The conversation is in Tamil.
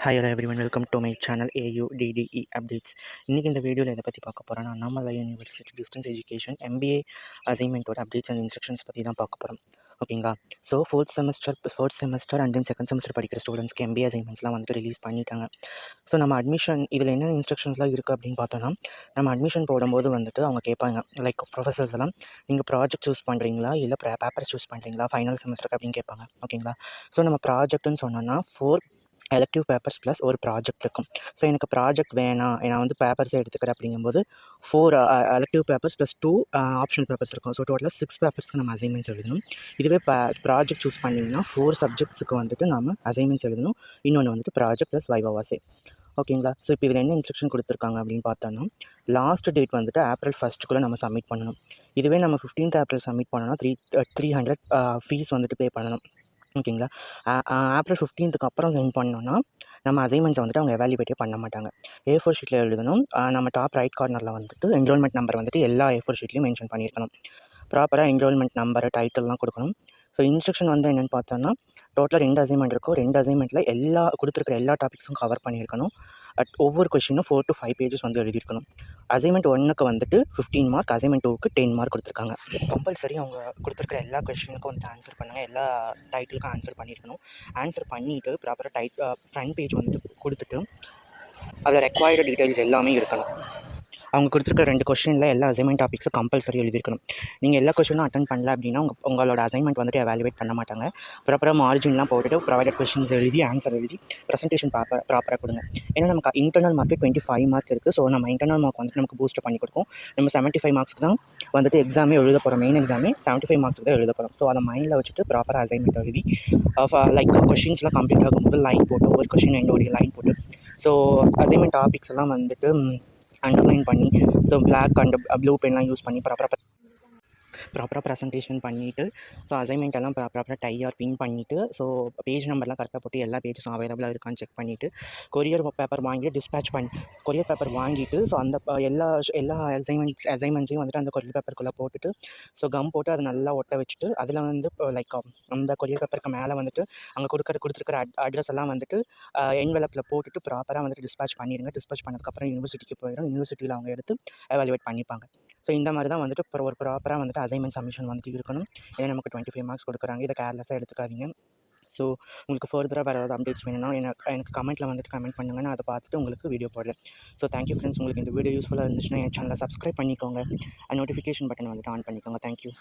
Hi hello everyone, welcome to my channel AUDDE Updates. இன்றைக்கி இந்த வீடியோவில் எதை பற்றி பார்க்க போகிறோன்னா Annamalai university distance education MBA அசைன்மெண்ட்டோட அப்டேட்ஸ் அண்ட் இன்ஸ்ட்ரக்ஷன்ஸ் பற்றி தான் பார்க்க போகிறோம். ஓகேங்களா? So fourth semester and then second semester படிக்கிற ஸ்டூடெண்ட்ஸ்க்கு MBA அசைன்மெண்ட்ஸ்லாம் வந்துட்டு ரிலீஸ் பண்ணிட்டாங்க. ஸோ நம்ம அட்மிஷன் இதில் என்னென்ன இன்ஸ்ட்ரக்ஷன்ஸ்லாம் இருக்குது அப்படின்னு பார்த்தோன்னா, நம்ம அட்மிஷன் போடும்போது வந்துட்டு அவங்க கேட்பாங்க, லைக் ப்ரொஃபஸர்ஸ் எல்லாம், நீங்கள் ப்ராஜெக்ட் சூஸ் பண்ணுறீங்களா இல்லை பேப்பர்ஸ் சூஸ் பண்ணுறீங்களா ஃபைனல் செமஸ்டருக்கு அப்படின்னு கேட்பாங்க. ஓகேங்களா? ஸோ நம்ம ப்ராஜெக்ட்டுன்னு சொன்னோன்னா 4 எலக்டிவ் பேப்பர்ஸ் ப்ளஸ் ஒரு ப்ராஜெக்ட் இருக்கும். ஸோ எனக்கு ப்ராஜெக்ட் வேணாம், நான் வந்து பேப்பர்ஸே எடுத்துக்கிறேன் அப்படிங்கும்போது 4 elective papers plus 2 optional papers இருக்கும். ஸோ டோட்டலாக 6 பேப்பர்ஸ்க்கு நம்ம அசைன்மெண்ட்ஸ் எழுதணும். இதுவே ப்ராஜெக்ட் சூஸ் பண்ணிங்கன்னா 4 சப்ஜெக்ட்ஸுக்கு வந்துட்டு நம்ம அசைன்மெண்ட்ஸ் எழுதணும். இன்னொன்று வந்துட்டு ப்ராஜெக்ட் ப்ளஸ் வைவாவாஸே. ஓகேங்களா? ஸோ இப்போ இதில் என்ன இன்ஸ்ட்ரக்ஷன் கொடுத்துருக்காங்க அப்படின்னு பார்த்தோன்னா, லாஸ்ட் டேட் வந்துட்டு April 1 நம்ம சப்மிட் பண்ணணும். இதுவே நம்ம 15th April சப்மிட் பண்ணோன்னா 300 ஃபீஸ் வந்துட்டு பே பண்ணணும். ஓகேங்களா? April 15க்கு அப்புறம் சென்ட் பண்ணோன்னா நம்ம அசைன்மெண்ட்ஸை வந்துட்டு அவங்க எவாலுவேட்டே பண்ண மாட்டாங்க. A4 ஷீட்டில் எழுதணும். நம்ம டாப் ரைட் கார்னரில் வந்துட்டு என்ரோல்மெண்ட் நம்பர் வந்துட்டு எல்லா A4 ஷீட்லேயும் மென்ஷன் பண்ணியிருக்கணும். ப்ராப்பராக என்ரோல்மெண்ட் நம்பரு, டைட்டில்லாம் கொடுக்கணும். ஸோ இன்ஸ்ட்ரக்ஷன் வந்து என்னென்னு பார்த்தோன்னா, டோட்டலாக 2 அசைன்மெண்ட் இருக்கும். 2 அசைன்மெண்ட்டில் கொடுத்துருக்கிற எல்லா டாபிக்ஸும் கவர் பண்ணியிருக்கணும். ஒவ்வொரு கொஷினும் 4 to 5 பேஜஸ் வந்து எழுதியிருக்கணும். அசைன்மெண்ட் 1க்கு வந்துட்டு 15 மார்க், அசைன்மெண்ட் 2க்கு 10 மார்க் கொடுத்துருக்காங்க. கம்பல்சரி அவங்க கொடுத்துருக்கிற எல்லா கொஷினுக்கும் வந்துட்டு ஆன்சர் பண்ணுங்கள். எல்லா டைட்டிலுக்கும் ஆன்சர் பண்ணியிருக்கணும். ஆன்சர் பண்ணிவிட்டு ப்ராப்பராக ஃப்ரண்ட் பேஜ் வந்துட்டு கொடுத்துட்டு அதில் ரெக்வயர்டு டீட்டெயில்ஸ் எல்லாமே இருக்கணும். அவங்க கொடுத்துருக்க 2 கொஷினில் எல்லா அசைன்மெண்ட் டாபிக்ஸும் கம்பல்சரி எழுதியிருக்கணும். நீங்கள் எல்லா கொஷினும் அட்டன் பண்ணல அப்படின்னா உங்களோட அசைன்மெண்ட் வந்துட்டு எவாலுவேட் பண்ண மாட்டாங்க. ப்ராப்பராக மார்ஜின்லாம் போட்டுட்டு ப்ரொவைடட் கொஷின்ஸ் எழுதி ஆன்சர் எழுதி ப்ரெசன்டேஷன் ப்ராப்பராக கொடுங்க. ஏன்னா நமக்கு இன்டர்னல் மார்க்கு 25 மார்க் இருக்குது. ஸோ நம்ம இன்டர்னல் மார்க் வந்துட்டு நமக்கு பூஸ்ட் பண்ணி கொடுக்கும். நம்ம 75 மார்க்ஸ்க்கு தான் வந்துட்டு எக்ஸாமே எழுத போகிறோம். மெயின் எக்ஸாமே 75 மார்க்ஸ்க்கு தான் எழுத போகிறோம். ஸோ அதை மைண்டில் வச்சுட்டு ப்ராப்பராக அசைன்மெண்ட் எழுதி லைக் கொஷின்ஸ்லாம் கம்ப்ளீட் ஆகும்போது லைன் போட்டு ஒவ்வொரு கொஷின் என்னோடைய லைன் போட்டு ஸோ அசைன்மெண்ட் டாபிக்ஸ் எல்லாம் வந்துட்டு அண்டர்லைன் பண்ணி ஸோ பிளாக் அண்ட் ப்ளூ பென்லாம் யூஸ் பண்ணி ப்ராப்பராக ப்ரெசன்டேஷன் பண்ணிவிட்டு ஸோ அசைன்மெண்ட் எல்லாம் ப்ராப்பராக டை ஆர் பின் பண்ணிவிட்டு ஸோ பேஜ் நம்பர்லாம் கரெக்டாக போட்டு எல்லா பேஜஸும் அவைலபிளாக இருக்கான்னு செக் பண்ணிவிட்டு கொரியர் பேப்பர் வாங்கிட்டு கொரியர் பேப்பர் வாங்கிட்டு ஸோ அந்த எல்லா அசைன்மெண்ட்ஸையும் வந்துட்டு அந்த கொரியர் பேப்பருக்குள்ளே போட்டுட்டு ஸோ கம் போட்டு அதை நல்லா ஒட்ட வச்சுட்டு அதில் வந்து லைக் அந்த கொரியர் பேப்பருக்கு மேலே வந்துட்டு அங்கே கொடுத்துருக்கிற அட்ரஸ் எல்லாம் வந்துட்டு என்வெலப்பில் போட்டுட்டு ப்ராப்பராக வந்துட்டு டிஸ்பேச் பண்ணிடுங்க. டிஸ்பேச் பண்ணதுக்கப்புறம் யூனிவர்சிட்டிக்கு போயிடும். யூனிவர்சிட்டியில் அவங்க எடுத்து எவாலுவேட் பண்ணிப்பாங்க. ஸோ இந்த மாதிரி தான் வந்துட்டு ஒரு ப்ராப்பராக வந்துட்டு அசைன்மெண்ட் சப்மிஷன் வந்துட்டு இருக்கணும். ஏன்னா நமக்கு 25 மார்க்ஸ் கொடுக்குறாங்க. இதை கேர்லெஸ்ஸாக எடுத்துக்காதீங்க. ஸோ உங்களுக்கு ஃபர்தராக வேறு ஏதாவது அப்டேட்ஸ் வேணும்னா எனக்கு கமெண்ட்டில் வந்துட்டு கமெண்ட் பண்ணுங்கள். நான் அதை பார்த்துட்டு உங்களுக்கு வீடியோ போடுறேன். So thank you friends. உங்களுக்கு இந்த வீடியோ யூஸ்ஃபுல்லாக இருந்துச்சுன்னா என் சேனலை சப்ஸ்கிரைப் பண்ணிக்கோங்க. நோட்டிஃபிகேஷன் பட்டன் வந்துட்டு ஆன் பண்ணிக்கோங்க. தேங்க்யூ.